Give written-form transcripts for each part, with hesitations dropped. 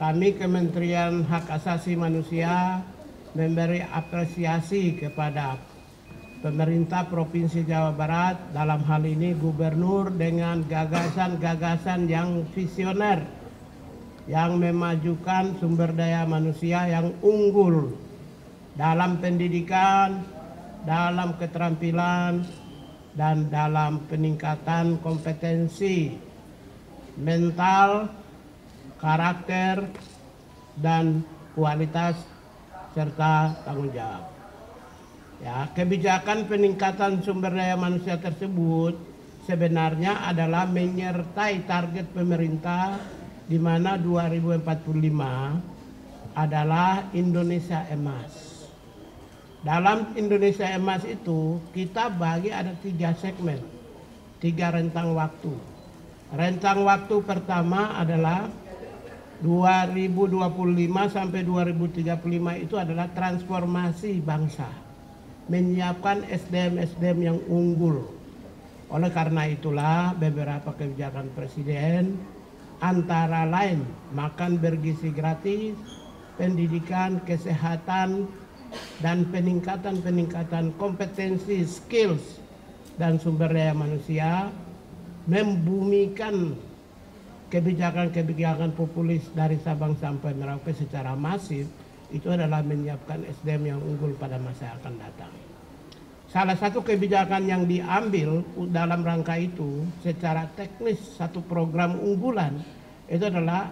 kami Kementerian Hak Asasi Manusia memberi apresiasi kepada pemerintah Provinsi Jawa Barat, dalam hal ini gubernur, dengan gagasan-gagasan yang visioner yang memajukan sumber daya manusia yang unggul dalam pendidikan, dalam keterampilan, dan dalam peningkatan kompetensi mental, karakter, dan kualitas serta tanggung jawab. Ya, kebijakan peningkatan sumber daya manusia tersebut sebenarnya adalah menyertai target pemerintah di mana 2045 adalah Indonesia Emas. Dalam Indonesia Emas itu kita bagi ada 3 segmen, 3 rentang waktu. Rentang waktu pertama adalah 2025 sampai 2035 itu adalah transformasi bangsa, menyiapkan SDM-SDM yang unggul. Oleh karena itulah beberapa kebijakan Presiden antara lain makan bergizi gratis, pendidikan, kesehatan, dan peningkatan kompetensi, skills, dan sumber daya manusia, membumikan kebijakan-kebijakan populis dari Sabang sampai Merauke secara masif. Itu adalah menyiapkan SDM yang unggul pada masa yang akan datang. Salah satu kebijakan yang diambil dalam rangka itu secara teknis, satu program unggulan itu adalah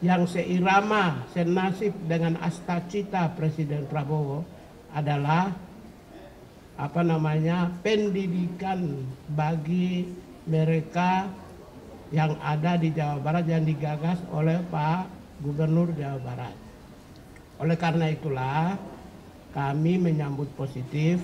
yang seirama, senasib dengan astacita Presiden Prabowo adalah pendidikan bagi mereka yang ada di Jawa Barat yang digagas oleh Pak Gubernur Jawa Barat. Oleh karena itulah kami menyambut positif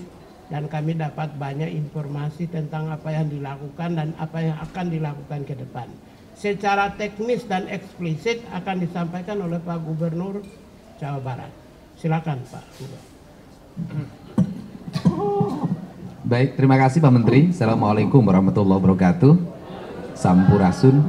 dan kami dapat banyak informasi tentang apa yang dilakukan dan apa yang akan dilakukan ke depan. Secara teknis dan eksplisit akan disampaikan oleh Pak Gubernur Jawa Barat. Silakan Pak Gubernur. Baik, terima kasih Pak Menteri. Assalamualaikum warahmatullahi wabarakatuh. Sampurasun.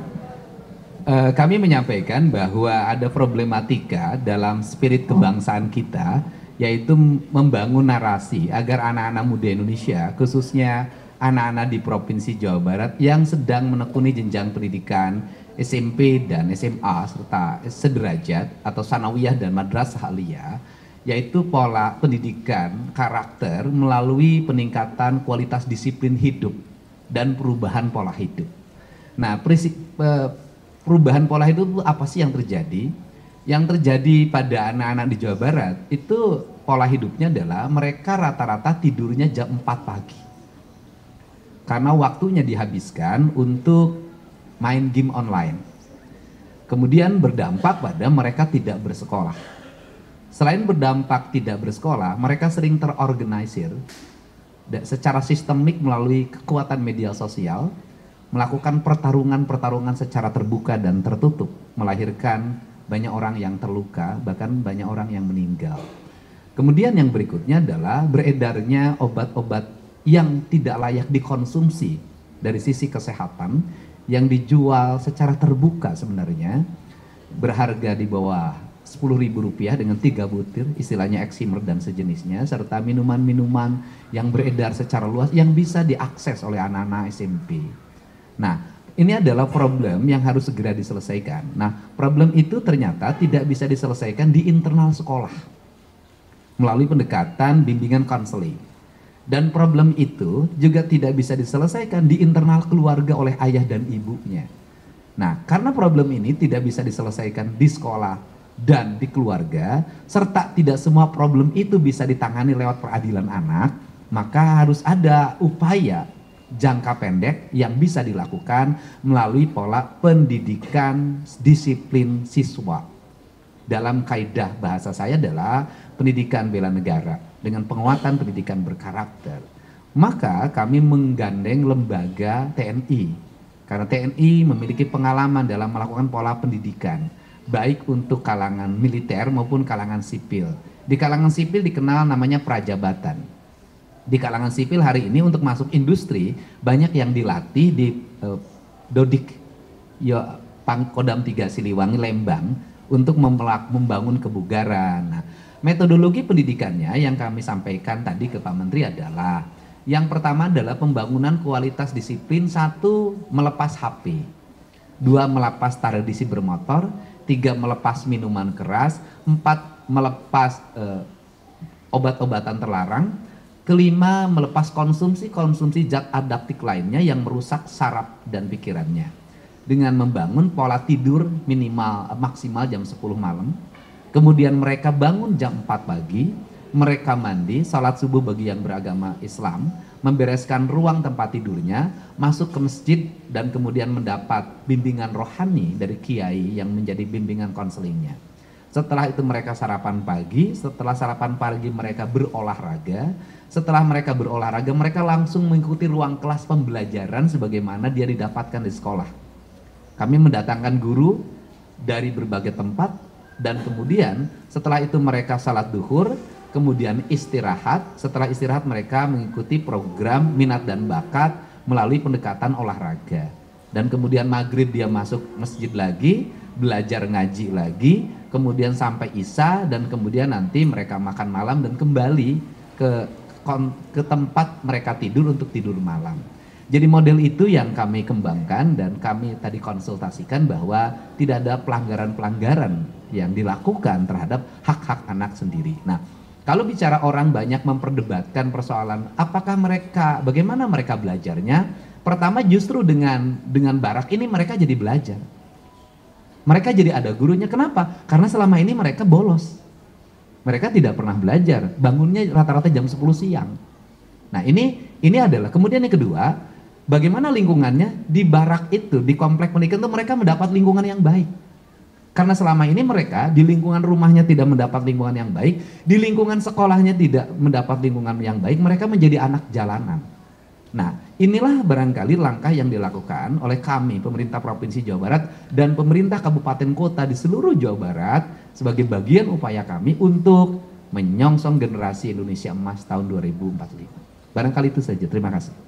Kami menyampaikan bahwa ada problematika dalam spirit kebangsaan kita, yaitu membangun narasi agar anak-anak muda Indonesia, khususnya anak-anak di Provinsi Jawa Barat yang sedang menekuni jenjang pendidikan SMP dan SMA serta sederajat atau sanawiyah dan madrasah aliyah, yaitu pola pendidikan karakter melalui peningkatan kualitas disiplin hidup dan perubahan pola hidup. Nah, perubahan pola hidup itu apa sih yang terjadi? Yang terjadi pada anak-anak di Jawa Barat itu pola hidupnya adalah mereka rata-rata tidurnya jam 4 pagi. Karena waktunya dihabiskan untuk main game online. Kemudian berdampak pada mereka tidak bersekolah. Selain berdampak tidak bersekolah, mereka sering terorganisir secara sistemik melalui kekuatan media sosial, melakukan pertarungan secara terbuka dan tertutup, melahirkan banyak orang yang terluka, bahkan banyak orang yang meninggal. Kemudian yang berikutnya adalah beredarnya obat-obat yang tidak layak dikonsumsi dari sisi kesehatan, yang dijual secara terbuka sebenarnya, berharga di bawah Rp10.000 dengan 3 butir, istilahnya eksimer dan sejenisnya, serta minuman-minuman yang beredar secara luas yang bisa diakses oleh anak-anak SMP. Nah, ini adalah problem yang harus segera diselesaikan. Nah, problem itu ternyata tidak bisa diselesaikan di internal sekolah melalui pendekatan bimbingan konseling. Dan problem itu juga tidak bisa diselesaikan di internal keluarga oleh ayah dan ibunya. Nah, karena problem ini tidak bisa diselesaikan di sekolah dan di keluarga, serta tidak semua problem itu bisa ditangani lewat peradilan anak, maka harus ada upaya jangka pendek yang bisa dilakukan melalui pola pendidikan disiplin siswa. Dalam kaidah bahasa saya adalah pendidikan bela negara dengan penguatan pendidikan berkarakter. Maka kami menggandeng lembaga TNI, karena TNI memiliki pengalaman dalam melakukan pola pendidikan, baik untuk kalangan militer maupun kalangan sipil. Di kalangan sipil dikenal namanya prajabatan. Di kalangan sipil hari ini untuk masuk industri banyak yang dilatih di Dodik Kodam 3 Siliwangi Lembang untuk membangun kebugaran. Nah, metodologi pendidikannya yang kami sampaikan tadi ke Pak Menteri adalah yang pertama adalah pembangunan kualitas disiplin. 1, melepas HP. 2, melepas tradisi bermotor. 3, melepas minuman keras. 4, melepas obat-obatan terlarang. Kelima, melepas konsumsi zat adaptif lainnya yang merusak saraf dan pikirannya. Dengan membangun pola tidur maksimal jam 10 malam. Kemudian mereka bangun jam 4 pagi, mereka mandi, salat subuh bagi yang beragama Islam, membereskan ruang tempat tidurnya, masuk ke masjid, dan kemudian mendapat bimbingan rohani dari kiai yang menjadi bimbingan konselingnya. Setelah itu mereka sarapan pagi, setelah sarapan pagi mereka berolahraga, setelah mereka berolahraga mereka langsung mengikuti ruang kelas pembelajaran sebagaimana dia didapatkan di sekolah. Kami mendatangkan guru dari berbagai tempat dan kemudian setelah itu mereka salat duhur, kemudian istirahat. Setelah istirahat mereka mengikuti program minat dan bakat melalui pendekatan olahraga. Dan kemudian maghrib dia masuk masjid lagi, belajar ngaji lagi, kemudian sampai isya dan kemudian nanti mereka makan malam dan kembali ke tempat mereka tidur untuk tidur malam. Jadi model itu yang kami kembangkan dan kami tadi konsultasikan bahwa tidak ada pelanggaran-pelanggaran yang dilakukan terhadap hak-hak anak sendiri. Nah, kalau bicara orang banyak memperdebatkan persoalan bagaimana mereka belajarnya, pertama justru dengan barak ini mereka jadi belajar. Mereka jadi ada gurunya. Kenapa? Karena selama ini mereka bolos. Mereka tidak pernah belajar, bangunnya rata-rata jam 10 siang. Nah ini adalah, kemudian yang kedua, bagaimana lingkungannya di barak itu, di komplek pendidikan itu mereka mendapat lingkungan yang baik. Karena selama ini mereka di lingkungan rumahnya tidak mendapat lingkungan yang baik, di lingkungan sekolahnya tidak mendapat lingkungan yang baik, mereka menjadi anak jalanan. Nah, inilah barangkali langkah yang dilakukan oleh kami, pemerintah Provinsi Jawa Barat dan pemerintah kabupaten kota di seluruh Jawa Barat sebagai bagian upaya kami untuk menyongsong generasi Indonesia Emas tahun 2045. Barangkali itu saja, terima kasih.